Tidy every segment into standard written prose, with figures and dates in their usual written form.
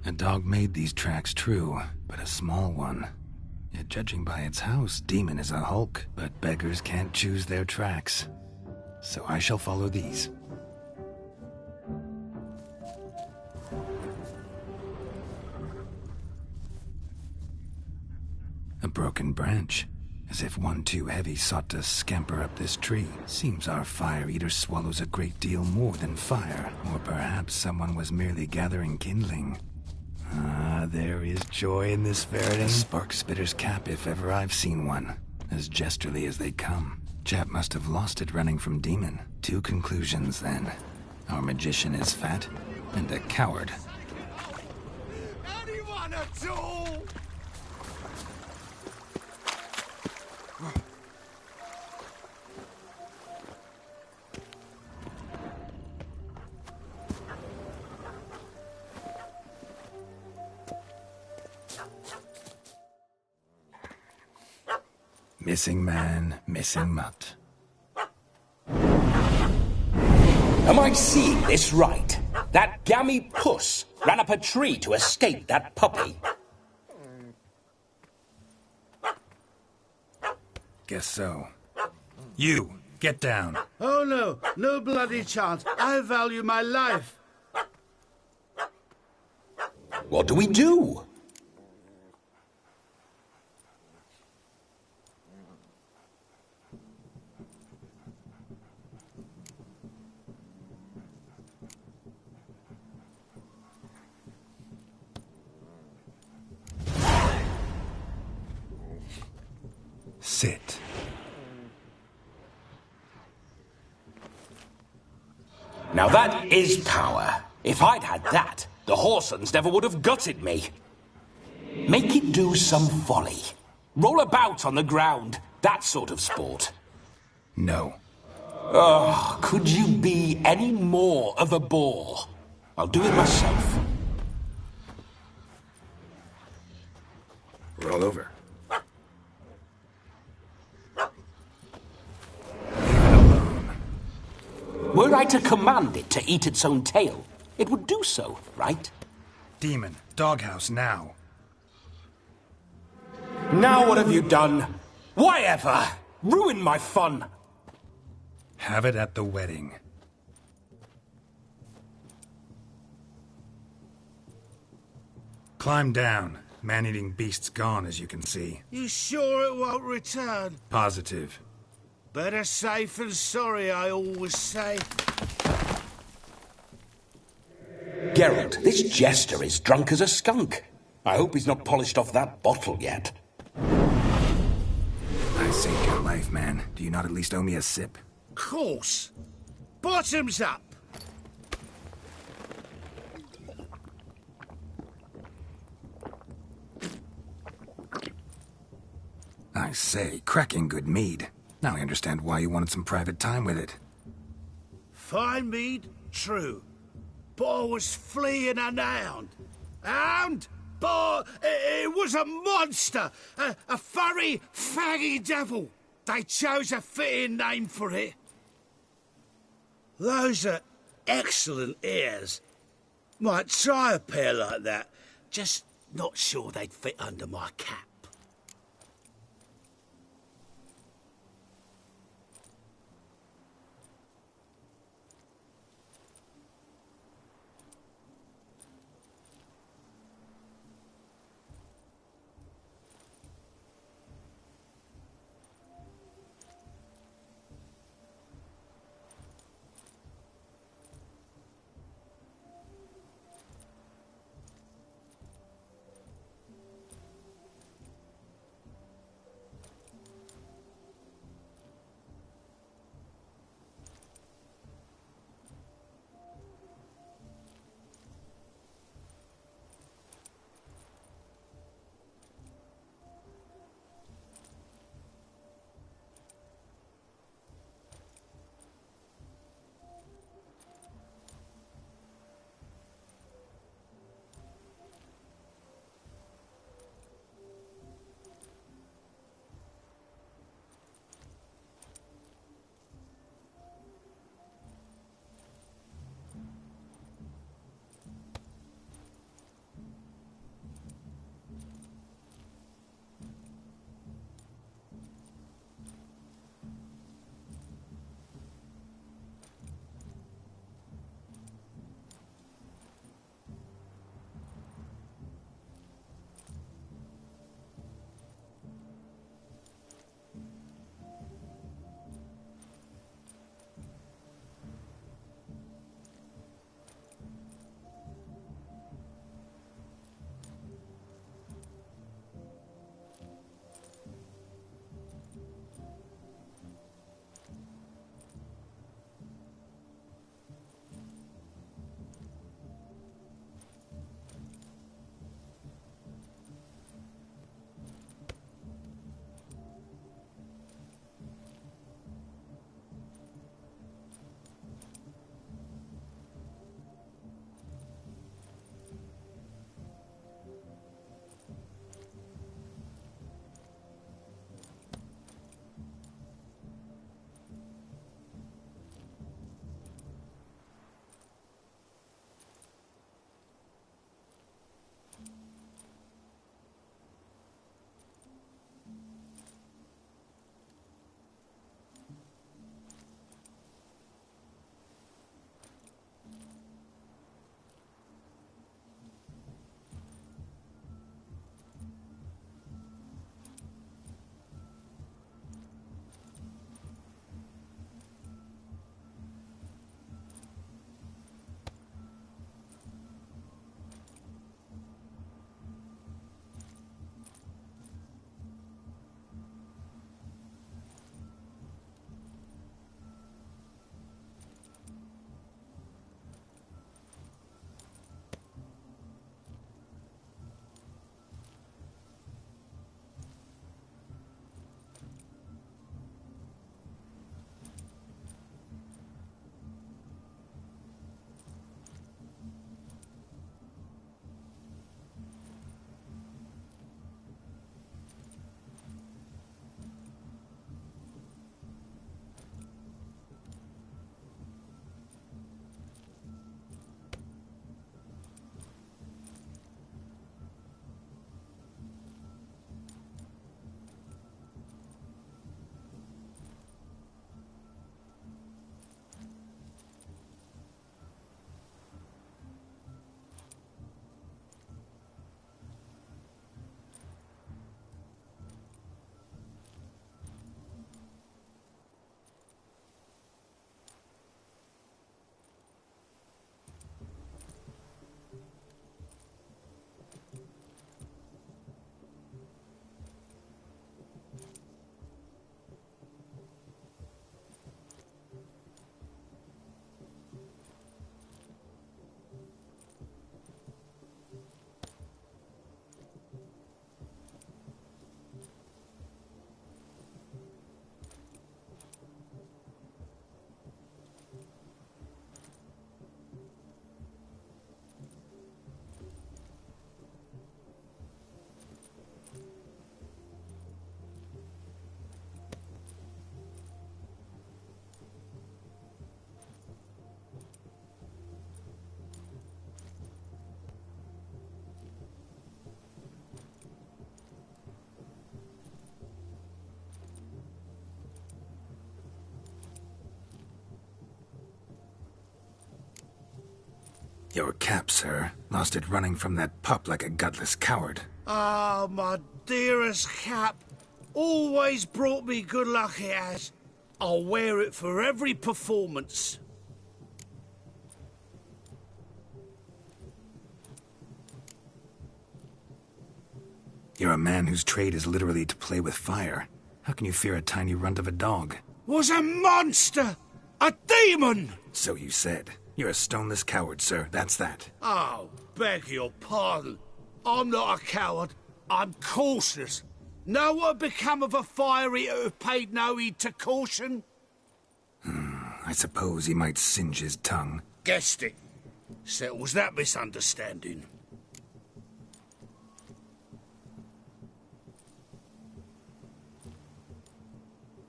A dog made these tracks, true, but a small one. Yet judging by its house, Demon is a hulk, but beggars can't choose their tracks. So I shall follow these. A broken branch, as if one too heavy sought to scamper up this tree. Seems our fire eater swallows a great deal more than fire, or perhaps someone was merely gathering kindling. Ah, there is joy in this Faraday. A spark spitter's cap if ever I've seen one. As jesterly as they come. Chap must have lost it running from Demon. Two conclusions, then. Our magician is fat, and a coward. Anyone at all? Missing man, missing mutt. Am I seeing this right? That gammy puss ran up a tree to escape that puppy. Guess so. You, get down. Oh no, no bloody chance. I value my life. What do we do? Sit. Now that is power. If I'd had that, the Horsons never would have gutted me. Make it do some folly. Roll about on the ground. That sort of sport. No. Oh, could you be any more of a bore? I'll do it myself. Roll over. Were I to command it to eat its own tail, it would do so, right? Demon, doghouse now. Now what have you done? Why ever? Ruin my fun. Have it at the wedding. Climb down. Man-eating beast's gone, as you can see. You sure it won't return? Positive. Better safe than sorry, I always say. Geralt, this jester is drunk as a skunk. I hope he's not polished off that bottle yet. I saved your life, man. Do you not at least owe me a sip? Course. Bottoms up. I say, cracking good mead. Now I understand why you wanted some private time with it. Fine mead, true. But I was fleeing an hound. Hound? But it was a monster. A furry, faggy devil. They chose a fitting name for it. Those are excellent ears. Might try a pair like that. Just not sure they'd fit under my cap. Your cap, sir. Lost it running from that pup like a gutless coward. Ah, my dearest cap. Always brought me good luck it has. I'll wear it for every performance. You're a man whose trade is literally to play with fire. How can you fear a tiny runt of a dog? Was a monster! A demon! So you said. You're a stoneless coward, sir. That's that. Oh, beg your pardon. I'm not a coward. I'm cautious. Know what become of a fire eater who paid no heed to caution? I suppose he might singe his tongue. Guessed it. Settles that misunderstanding.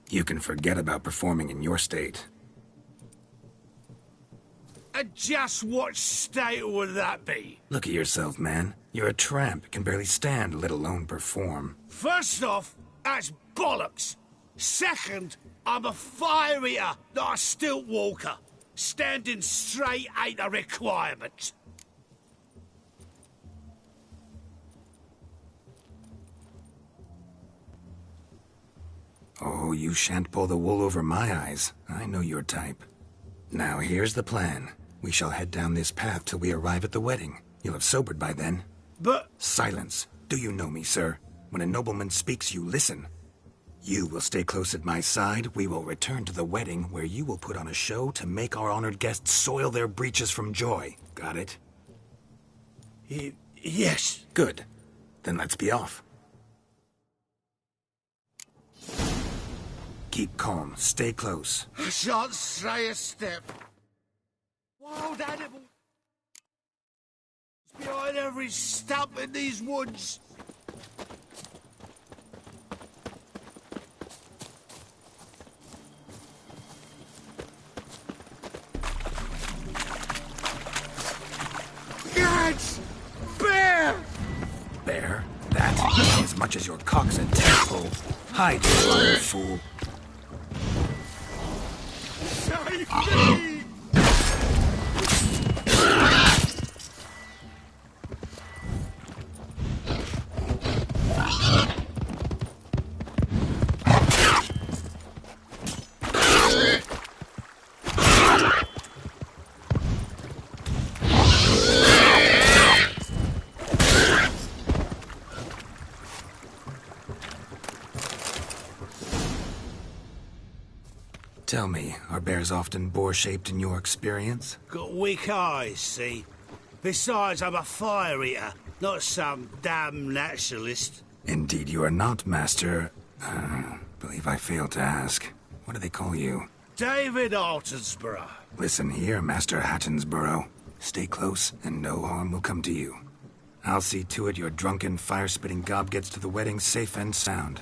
You can forget about performing in your state. And just what state would that be? Look at yourself, man. You're a tramp, can barely stand, let alone perform. First off, that's bollocks. Second, I'm a fire eater, not a stilt walker. Standing straight ain't a requirement. Oh, you shan't pull the wool over my eyes. I know your type. Now, here's the plan. We shall head down this path till we arrive at the wedding. You'll have sobered by then. But... Silence. Do you know me, sir? When a nobleman speaks, you listen. You will stay close at my side. We will return to the wedding, where you will put on a show to make our honored guests soil their breeches from joy. Got it? Yes. Good. Then let's be off. Keep calm. Stay close. I shan't stray a step. Wild animals behind every stump in these woods. Gads! Bear! Bear? That? As much as your cock's a tadpole. Hide, you lying fool. Save me! Tell me, are bears often boar-shaped in your experience? Got weak eyes, see? Besides, I'm a fire eater, not some damn naturalist. Indeed you are not, Master... believe I failed to ask. What do they call you? David Altonsborough. Listen here, Master Hattonsborough. Stay close, and no harm will come to you. I'll see to it your drunken, fire-spitting gob gets to the wedding safe and sound.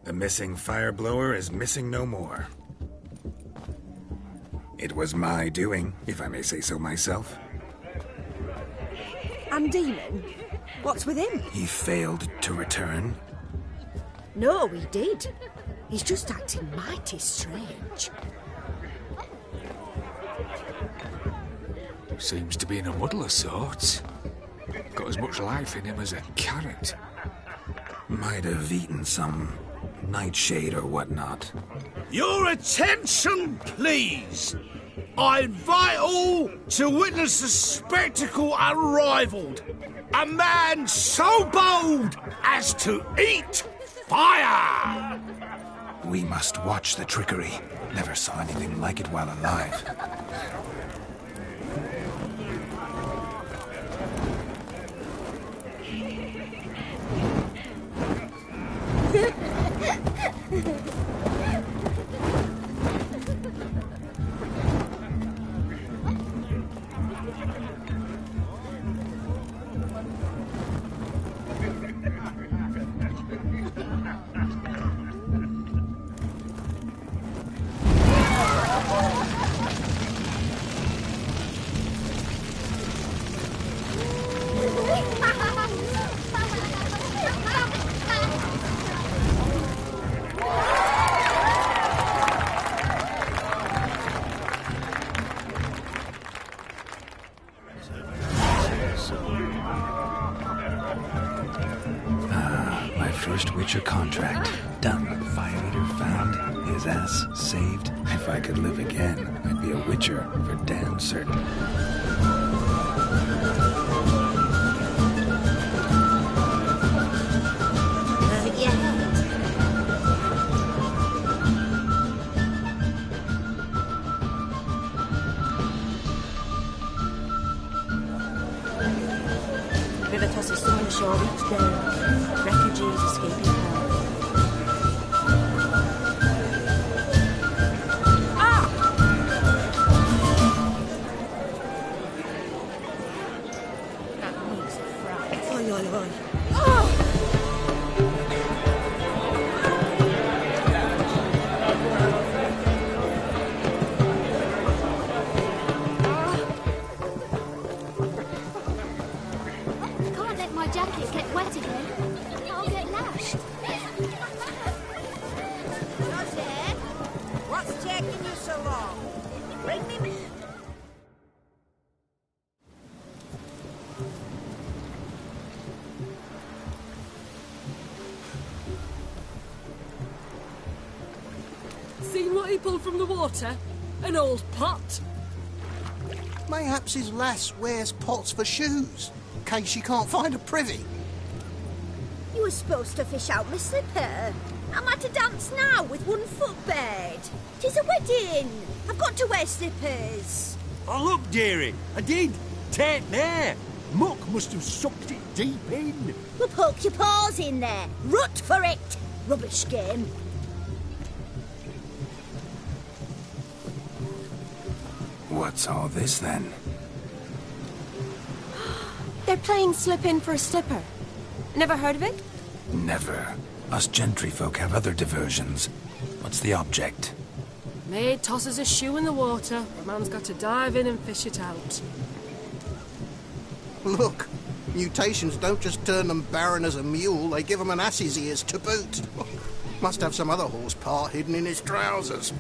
The missing fire blower is missing no more. It was my doing, if I may say so myself. And Demon? What's with him? He failed to return. No, he did. He's just acting mighty strange. Seems to be in a muddle of sorts. Got as much life in him as a carrot. Might have eaten some nightshade or whatnot. Your attention, please. I invite all to witness a spectacle unrivaled. A man so bold as to eat fire! We must watch the trickery. Never saw anything like it while alive. My first Witcher contract. Done. Fire eater found. His ass saved. If I could live again, I'd be a Witcher for damn certain. River tosses some on the shore each day. Refugees escaping hell. That needs a fry. Oi, oi, oi. Can't let my jacket get wet again. I'll get lashed. What's taking you so long? Bring me... Seen what he pulled from the water? An old pot. Mayhaps his lass wears pots for shoes, in case she can't find a privy. You were supposed to fish out my slipper. Am I to dance now with one foot bared? 'Tis a wedding. I've got to wear slippers. Oh, look, dearie, I did. Take there. Muck must have sucked it deep in. Well, poke your paws in there. Rut for it. Rubbish game. What's all this then? They're playing slip in for a slipper. Never heard of it? Never. Us gentry folk have other diversions. What's the object? Maid tosses a shoe in the water. The man's got to dive in and fish it out. Look, mutations don't just turn them barren as a mule, they give them an ass's ears to boot. Must have some other horse part hidden in his trousers.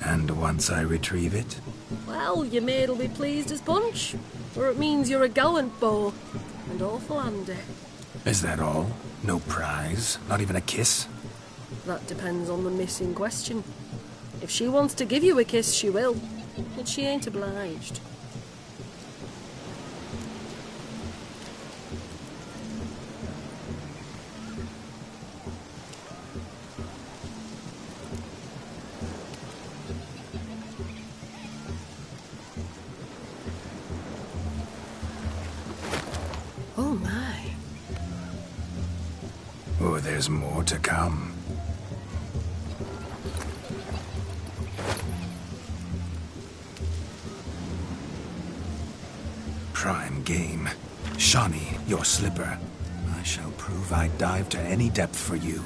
And once I retrieve it? Well, your maid'll be pleased as punch. Or it means you're a gallant beau. And awful handy. Is that all? No prize? Not even a kiss? That depends on the miss in question. If she wants to give you a kiss, she will. But she ain't obliged. Oh my. Oh, there's more to come. Prime game. Shawnee, your slipper. I shall prove I'd dive to any depth for you.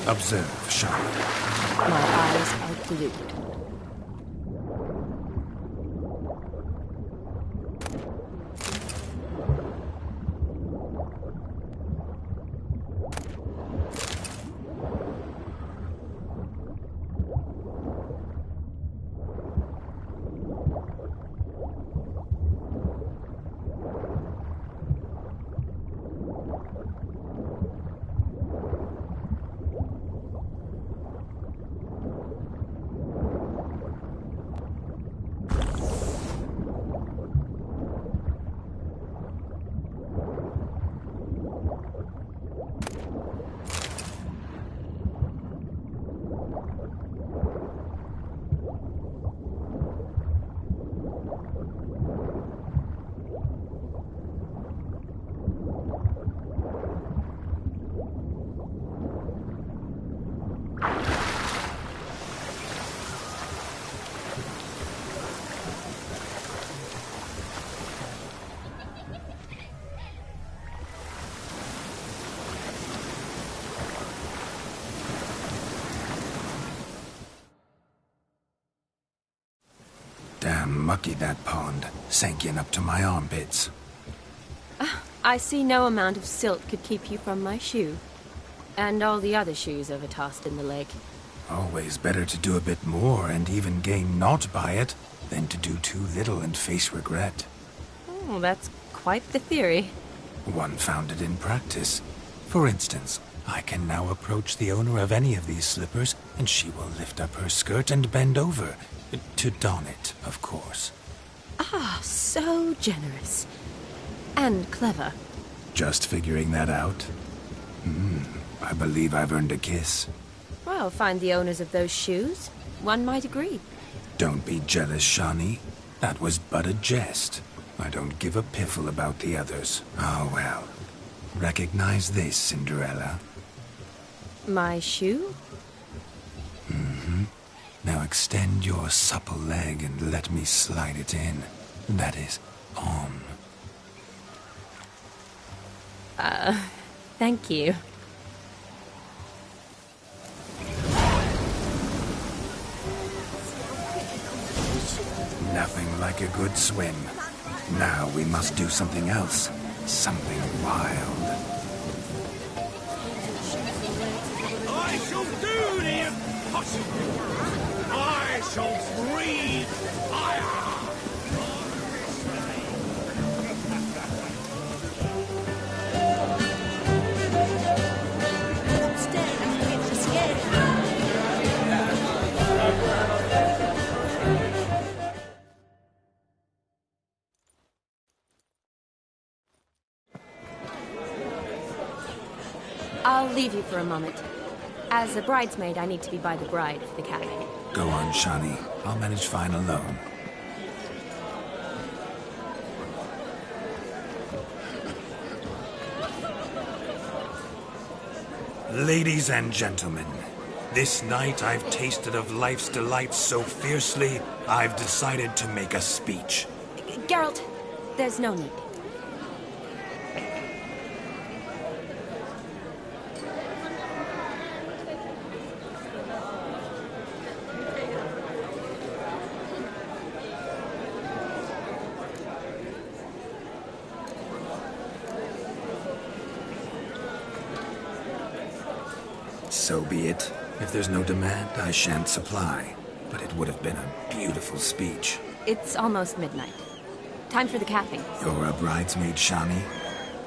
Observe, Charlotte. My eyes are glued. Mucky, that pond. Sank in up to my armpits. I see no amount of silt could keep you from my shoe. And all the other shoes overtossed in the lake. Always better to do a bit more and even gain naught by it than to do too little and face regret. Oh, that's quite the theory. One founded in practice. For instance, I can now approach the owner of any of these slippers, and she will lift up her skirt and bend over. To don it, of course. Ah, so generous. And clever. Just figuring that out? I believe I've earned a kiss. Well, find the owners of those shoes. One might agree. Don't be jealous, Shawnee. That was but a jest. I don't give a piffle about the others. Oh, well. Recognize this, Cinderella. My shoe? Now extend your supple leg and let me slide it in. That is, on. Thank you. Nothing like a good swim. Now we must do something else. Something wild. I shall do the impossible. I shall breathe fire. I'll leave you for a moment. As a bridesmaid, I need to be by the bride for the capping. Go on, Shawnee. I'll manage fine alone. Ladies and gentlemen, this night I've tasted of life's delights so fiercely, I've decided to make a speech. Geralt, there's no need. So be it. If there's no demand, I shan't supply. But it would have been a beautiful speech. It's almost midnight. Time for the capping. You're a bridesmaid, Shawnee.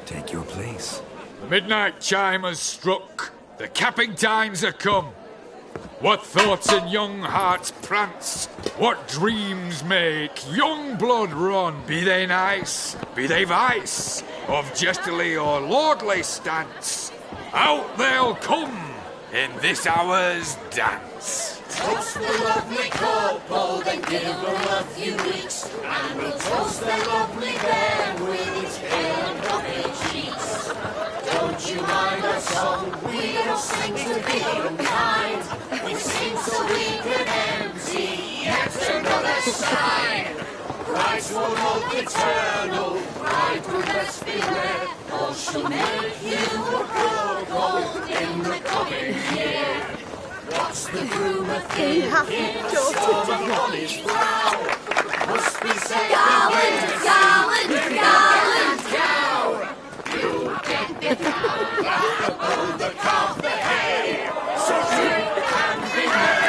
Take your place. The midnight chime has struck. The capping times are come. What thoughts in young hearts prance? What dreams make young blood run? Be they nice, be they vice, of jestily or lordly stance, out they'll come in this hour's dance. Toast the lovely couple, then give them a few weeks, and we'll toast the lovely bear with its pale and puffy cheeks. Don't you mind our song? We don't sing to be unkind. We sing so we can empty yet another sign. Brides will look eternal, bride will best beware, or she'll make you a poor gold in the coming year. What's the groom a thinking? Storm on his brow. Must be said gallant, gallant, gallant cow. You get the cow back above the calf the hay. So drink and be merry.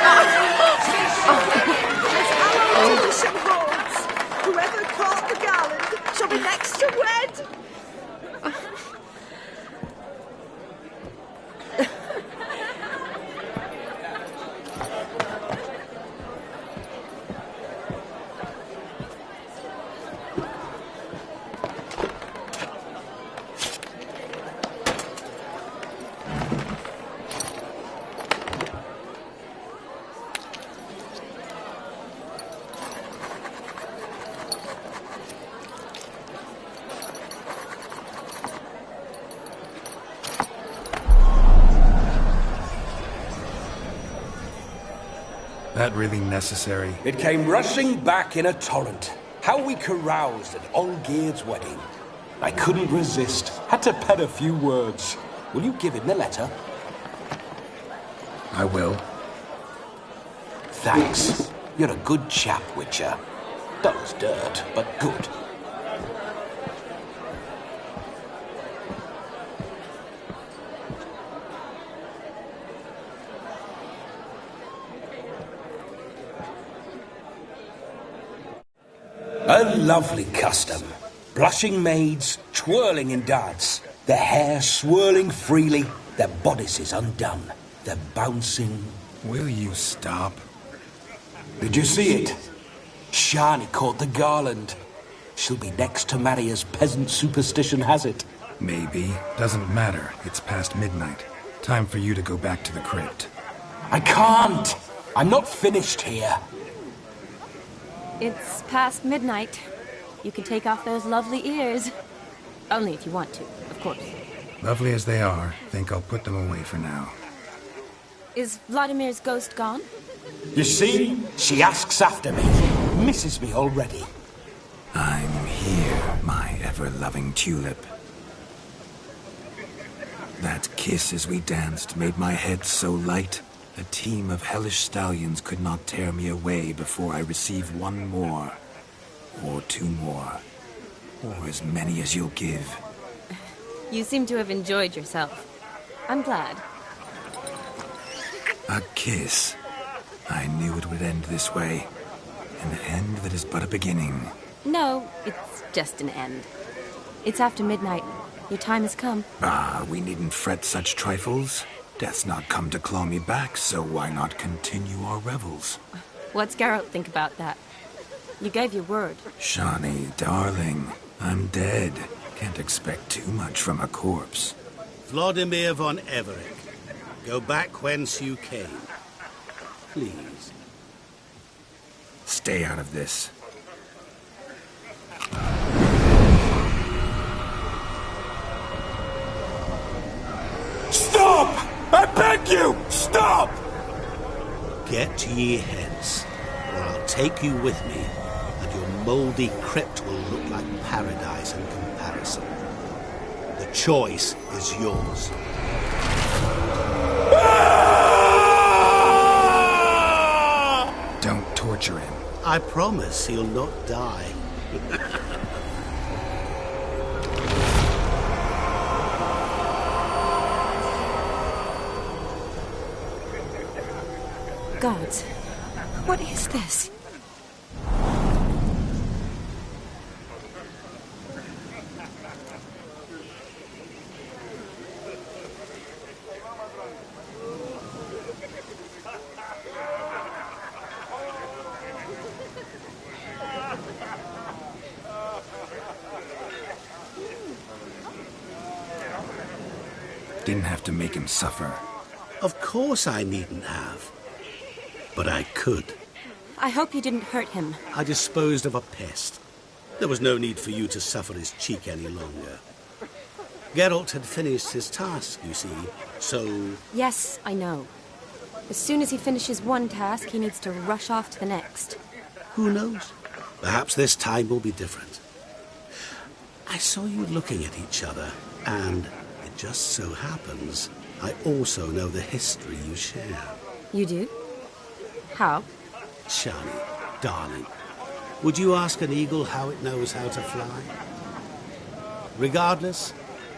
Whoever caught the gallant shall be next to wed. That really necessary? It came rushing back in a torrent. How we caroused at Olgierd's wedding. I couldn't resist. Had to pen a few words. Will you give him the letter? I will. Thanks. You're a good chap, Witcher. Dull's dirt, but good. A lovely custom. Blushing maids, twirling in dance, their hair swirling freely, their bodices undone, their bouncing... Will you stop? Did you see it? Shani caught the garland. She'll be next to marry as peasant superstition has it. Maybe. Doesn't matter. It's past midnight. Time for you to go back to the crypt. I can't! I'm not finished here. It's past midnight. You can take off those lovely ears. Only if you want to, of course. Lovely as they are, think I'll put them away for now. Is Vladimir's ghost gone? You see? She asks after me. Misses me already. I'm here, my ever-loving tulip. That kiss as we danced made my head so light. A team of hellish stallions could not tear me away before I receive one more. Or two more. Or as many as you'll give. You seem to have enjoyed yourself. I'm glad. A kiss. I knew it would end this way. An end that is but a beginning. No, it's just an end. It's after midnight. Your time has come. Ah, we needn't fret such trifles. Death's not come to claw me back, so why not continue our revels? What's Geralt think about that? You gave your word. Shani, darling, I'm dead. Can't expect too much from a corpse. Vladimir von Everett, go back whence you came. Please. Stay out of this. Stop! I beg you! Stop! Get ye hence, or I'll take you with me, and your mouldy crypt will look like paradise in comparison. The choice is yours. Don't torture him. I promise he'll not die. Gods, what is this? Didn't have to make him suffer. Of course I needn't have. But I could. I hope you didn't hurt him. I disposed of a pest. There was no need for you to suffer his cheek any longer. Geralt had finished his task, you see, so... Yes, I know. As soon as he finishes one task, he needs to rush off to the next. Who knows? Perhaps this time will be different. I saw you looking at each other, and it just so happens I also know the history you share. You do? How? Shani, darling, would you ask an eagle how it knows how to fly? Regardless,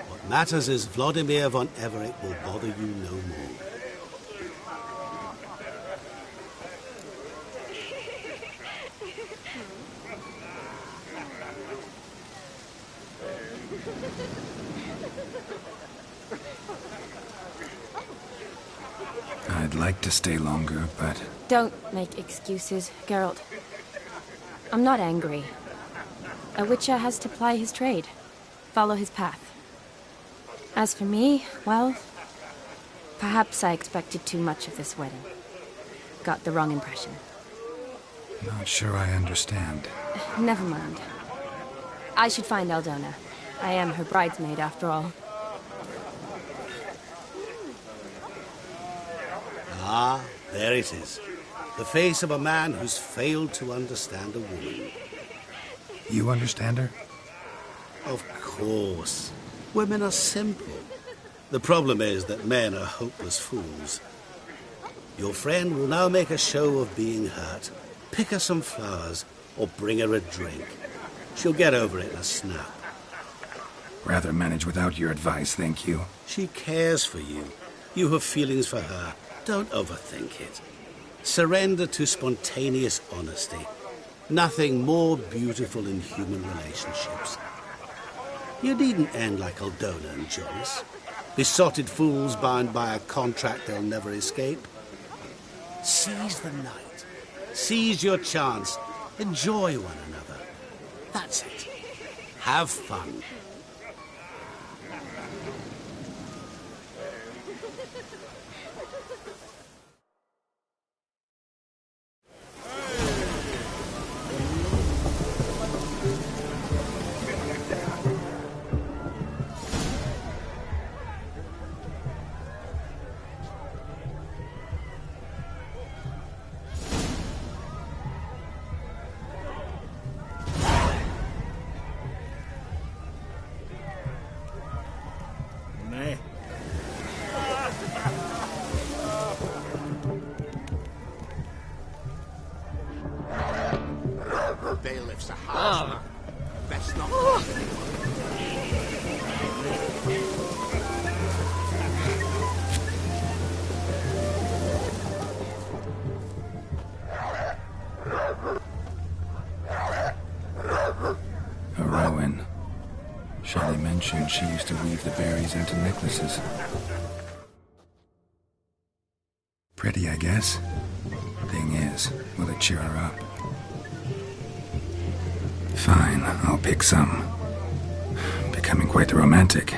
what matters is Vladimir von Everett will bother you no more. I'd like to stay longer, but... Don't make excuses, Geralt. I'm not angry. A witcher has to ply his trade, follow his path. As for me, well, perhaps I expected too much of this wedding. Got the wrong impression. Not sure I understand. Never mind. I should find Aldona. I am her bridesmaid, after all. Ah, there it is. The face of a man who's failed to understand a woman. You understand her? Of course. Women are simple. The problem is that men are hopeless fools. Your friend will now make a show of being hurt, pick her some flowers, or bring her a drink. She'll get over it in a snap. Rather manage without your advice, thank you. She cares for you. You have feelings for her. Don't overthink it. Surrender to spontaneous honesty. Nothing more beautiful in human relationships. You needn't end like Aldona and Jonas. Besotted fools bound by a contract they'll never escape. Seize the night. Seize your chance. Enjoy one another. That's it. Have fun. Bailiff's a house. Best not. Heroine. Shelley mentioned she used to weave the berries into necklaces. Pretty, I guess. Thing is, will it cheer her up? Fine, I'll pick some. Becoming quite the romantic.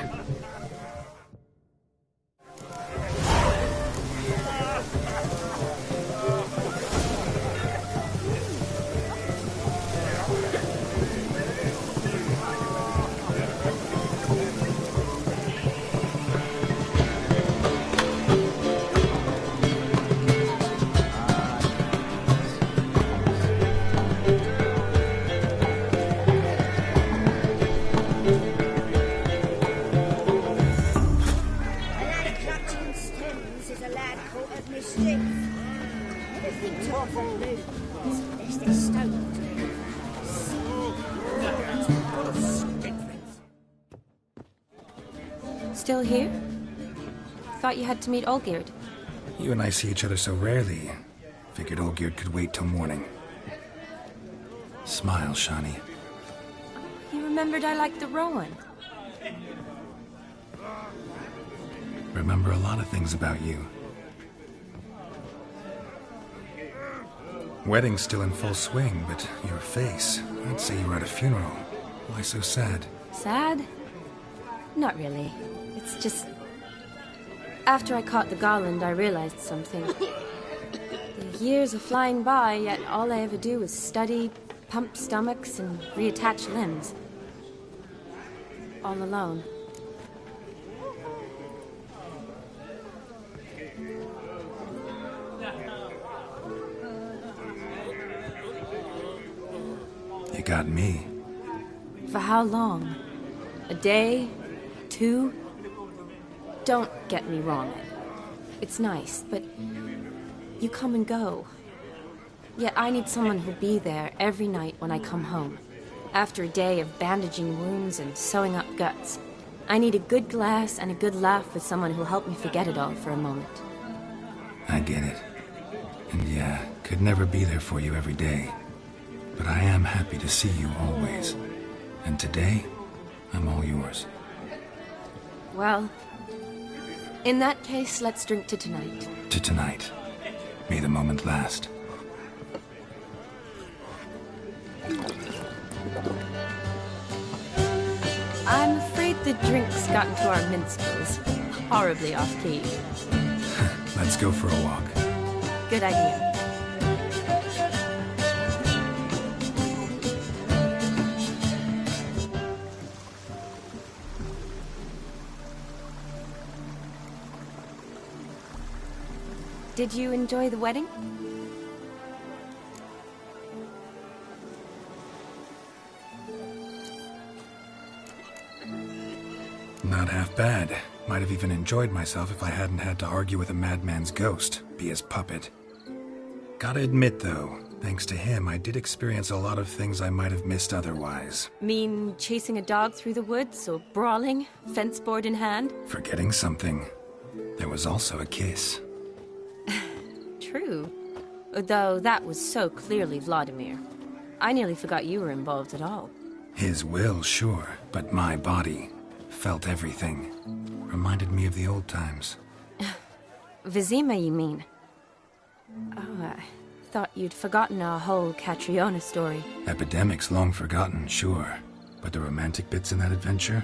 Still here? Thought you had to meet Olgierd. You and I see each other so rarely. Figured Olgierd could wait till morning. Smile, Shani. You remembered I liked the Rowan. Remember a lot of things about you. Wedding's still in full swing, but your face, I'd say you were at a funeral. Why so sad? Sad? Not really. It's just... After I caught the garland, I realized something. The years are flying by, yet all I ever do is study, pump stomachs, and reattach limbs. All alone. You got me. For how long? A day? 2? Don't get me wrong. It's nice, but you come and go. Yet I need someone who'll be there every night when I come home. After a day of bandaging wounds and sewing up guts, I need a good glass and a good laugh with someone who'll help me forget it all for a moment. I get it. And yeah, could never be there for you every day. But I am happy to see you always. And today, I'm all yours. Well, in that case, let's drink to tonight. To tonight. May the moment last. I'm afraid the drinks got into our minstrels. Horribly off-key. Let's go for a walk. Good idea. Did you enjoy the wedding? Not half bad. Might have even enjoyed myself if I hadn't had to argue with a madman's ghost, be his puppet. Gotta admit, though, Thanks to him, I did experience a lot of things I might have missed otherwise. Mean chasing a dog through the woods, or brawling, fence board in hand? Forgetting something. There was also a kiss. True. Though that was so clearly Vladimir. I nearly forgot you were involved at all. His will, sure, but my body felt everything. Reminded me of the old times. Vizima, you mean? Oh, I thought you'd forgotten our whole Catriona story. Epidemics long forgotten, sure. But the romantic bits in that adventure?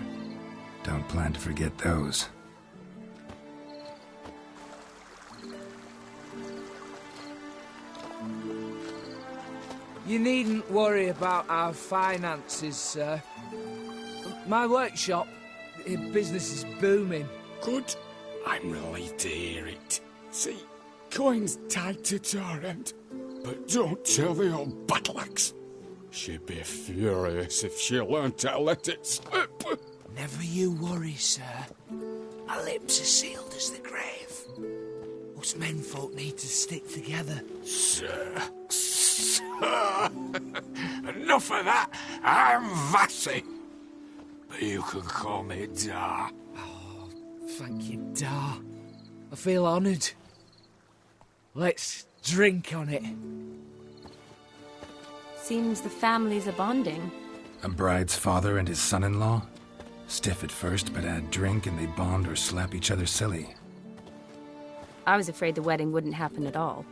Don't plan to forget those. You needn't worry about our finances, sir. My workshop, business is booming. Good. I'm relieved to hear it. See, coin's tied to Torrent. But don't tell the old battle-axe. She'd be furious if she learned to let it slip. Never you worry, sir. My lips are sealed as the grave. Us menfolk need to stick together. Sir. Enough of that. I'm Vassy. But you can call me Dar. Oh, thank you, Dar. I feel honoured. Let's drink on it. Seems the families are bonding. A bride's father and his son-in-law? Stiff at first, but add drink and they bond or slap each other silly. I was afraid the wedding wouldn't happen at all.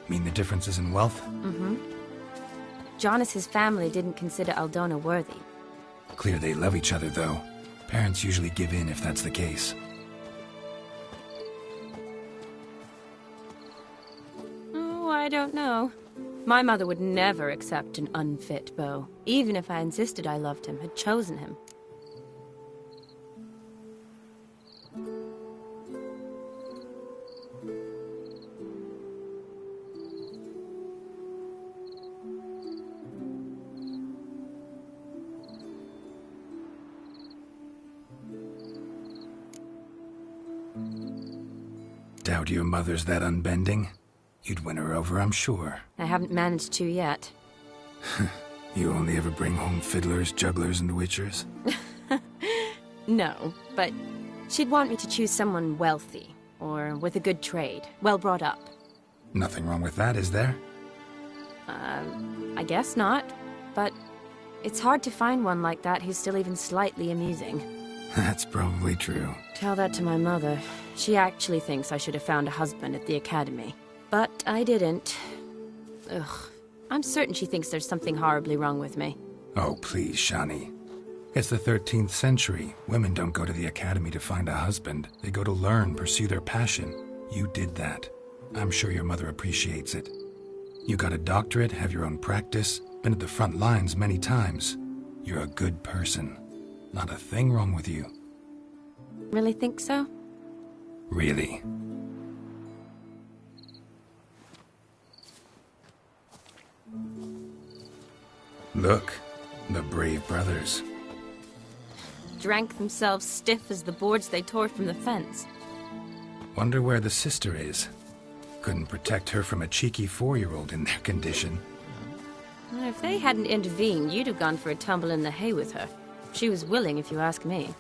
Mean the differences in wealth? Mm-hmm. Jonas's family didn't consider Aldona worthy. Clear they love each other, though. Parents usually give in if that's the case. Oh, I don't know. My mother would never accept an unfit beau, even if I insisted I loved him, had chosen him. Doubt your mother's that unbending? You'd win her over, I'm sure. I haven't managed to yet. You only ever bring home fiddlers, jugglers, and witchers? No, but she'd want me to choose someone wealthy, or with a good trade, well brought up. Nothing wrong with that, is there? I guess not, but it's hard to find one like that who's still even slightly amusing. That's probably true. Tell that to my mother. She actually thinks I should have found a husband at the academy. But I didn't. Ugh. I'm certain she thinks there's something horribly wrong with me. Oh, please, Shani. It's the 13th century. Women don't go to the academy to find a husband. They go to learn, pursue their passion. You did that. I'm sure your mother appreciates it. You got a doctorate, have your own practice, been at the front lines many times. You're a good person. Not a thing wrong with you. Really think so? Really. Look, the brave brothers. Drank themselves stiff as the boards they tore from the fence. Wonder where the sister is. Couldn't protect her from a cheeky 4-year-old in their condition. If they hadn't intervened, you'd have gone for a tumble in the hay with her. She was willing, if you ask me.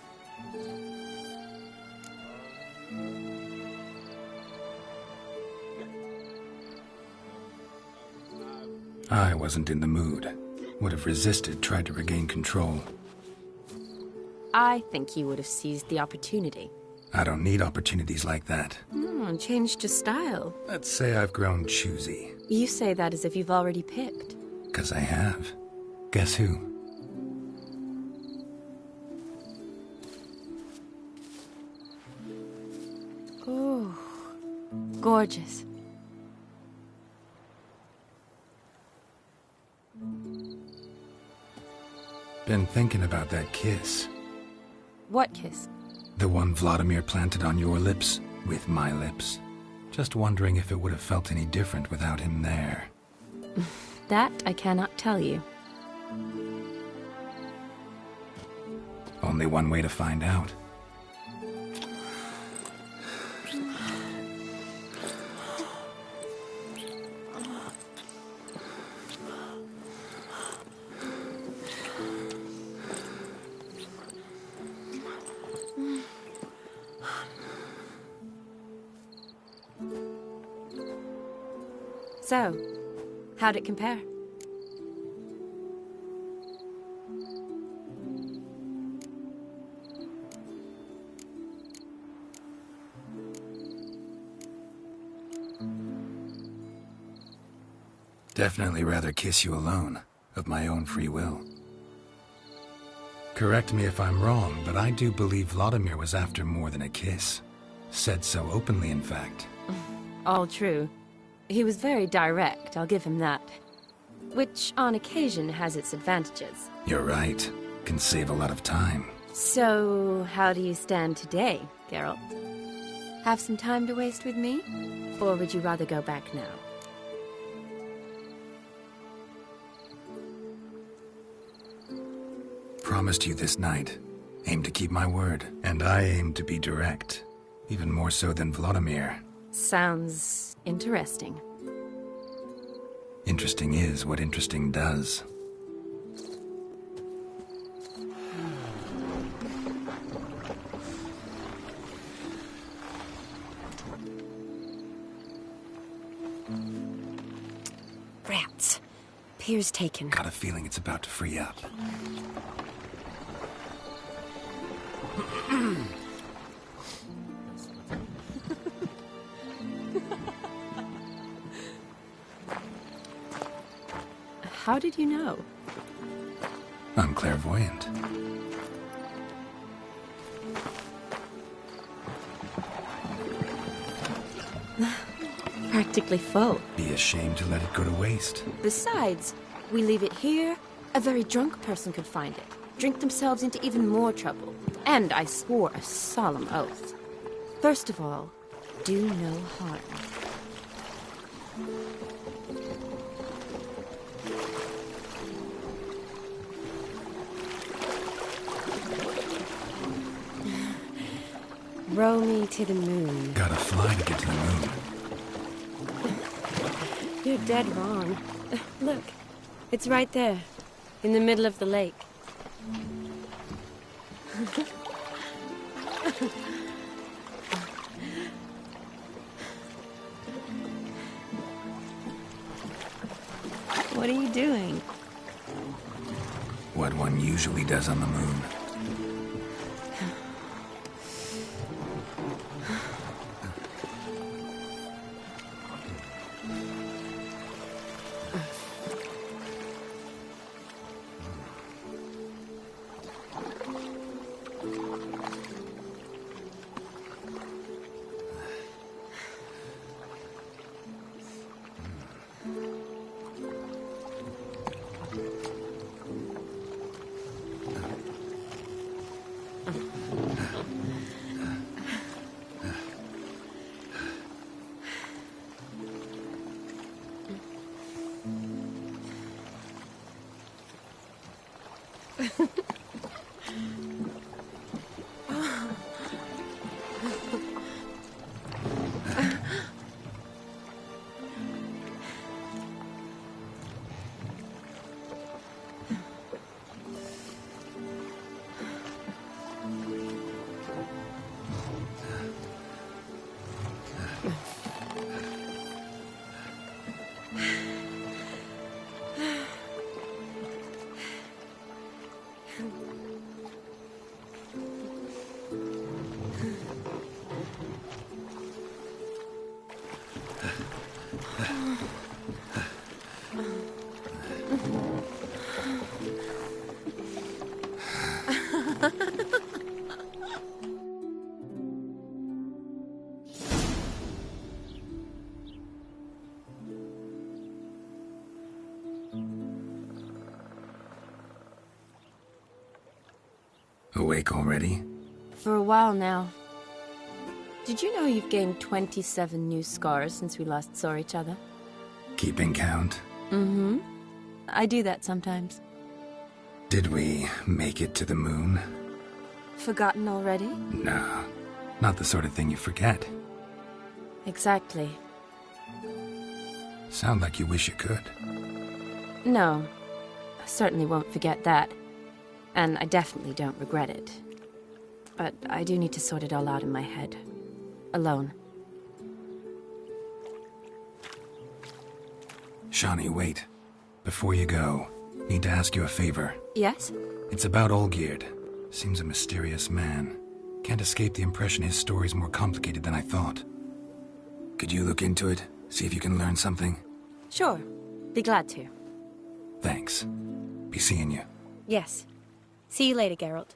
I wasn't in the mood. Would have resisted, tried to regain control. I think you would have seized the opportunity. I don't need opportunities like that. Changed your style. Let's say I've grown choosy. You say that as if you've already picked. 'Cause I have. Guess who? Oh, gorgeous. Been thinking about that kiss. What kiss? The one Vladimir planted on your lips, with my lips. Just wondering if it would have felt any different without him there. That I cannot tell you. Only one way to find out. So, how'd it compare? Definitely rather kiss you alone, of my own free will. Correct me if I'm wrong, but I do believe Vladimir was after more than a kiss. Said so openly, in fact. All true. He was very direct, I'll give him that. Which, on occasion, has its advantages. You're right. Can save a lot of time. So, how do you stand today, Geralt? Have some time to waste with me? Or would you rather go back now? Promised you this night. Aim to keep my word. And I aim to be direct. Even more so than Vladimir. Sounds interesting. Interesting is what interesting does. Rats. Pier's taken. Got a feeling it's about to free up. How did you know? I'm clairvoyant. Practically full. Be ashamed to let it go to waste. Besides, we leave it here, a very drunk person could find it, drink themselves into even more trouble. And I swore a solemn oath. First of all, do no harm. Row me to the moon. Gotta fly to get to the moon. You're dead wrong. Look, it's right there, in the middle of the lake. What are you doing? What one usually does on the moon. Awake already? For a while now. Did you know you've gained 27 new scars since we last saw each other? Keeping count? Mm-hmm. I do that sometimes. Did we make it to the moon? Forgotten already? No, not the sort of thing you forget. Exactly. Sound like you wish you could. No, I certainly won't forget that. And I definitely don't regret it. But I do need to sort it all out in my head. Alone. Shawnee, wait. Before you go, need to ask you a favor. Yes? It's about Olgierd. Seems a mysterious man. Can't escape the impression his story's more complicated than I thought. Could you look into it? See if you can learn something? Sure. Be glad to. Thanks. Be seeing you. Yes. See you later, Geralt.